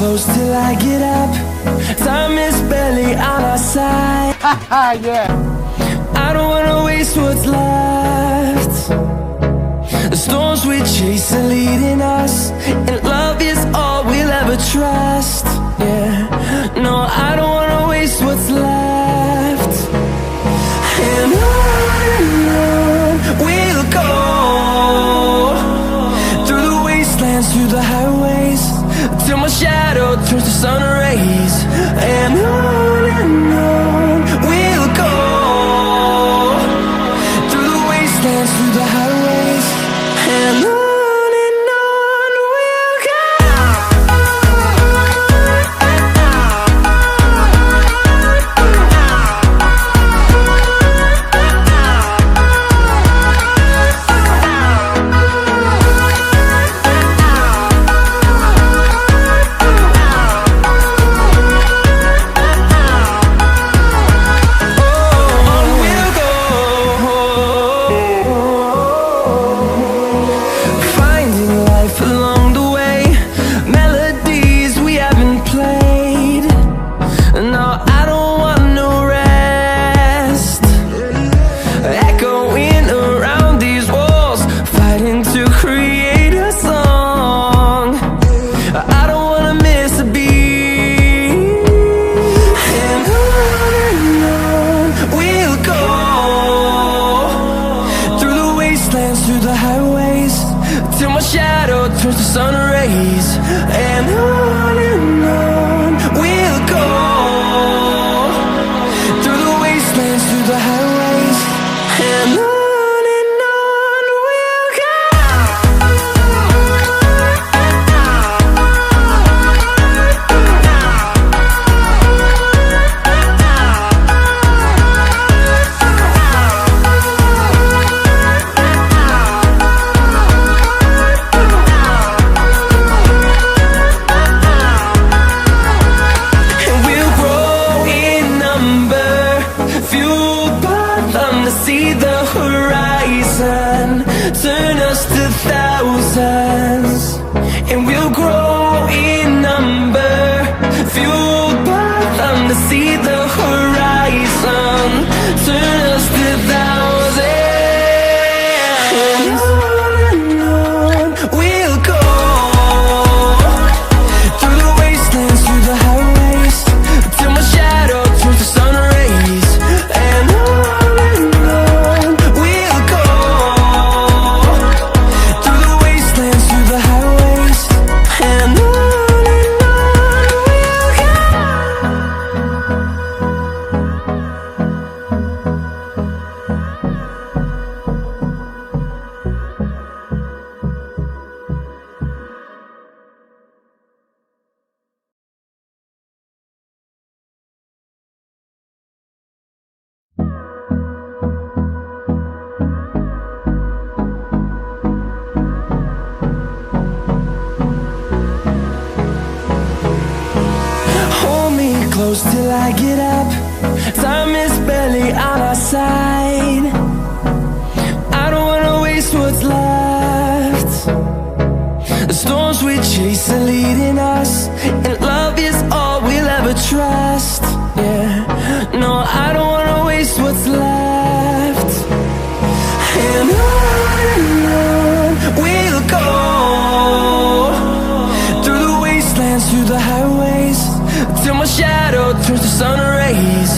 close till I get up. Time is barely on our side. Yeah. I don't wanna waste what's left. The storms we chase are leading us, and love is all we'll ever trust. Yeah, no, I don't wanna waste what's left. And on we'll go, through the wastelands, through the highways, till my shadow turns to sun rays. And on we'll go, through the wastelands, through the highways, and on we'll go. Through the highways, till my shadow turns to sun rays. And on we'll go, through the wastelands, through the highways, and on we'll go. See the horizon turn us to thousands, and we'll grow in number, fueled by them to see the horizon turn us to thousands. And on we'll go, through the wastelands, through the highways, till my shadow turns to sun rays. And close till I get up. Time is barely on our side. I don't wanna waste what's left. The storms we chase are leading us, and love is all we'll ever trust. Yeah, no, I don't wanna waste what's left. And on we'll go, through the wastelands, through the highways, till my shadow turns to sun rays.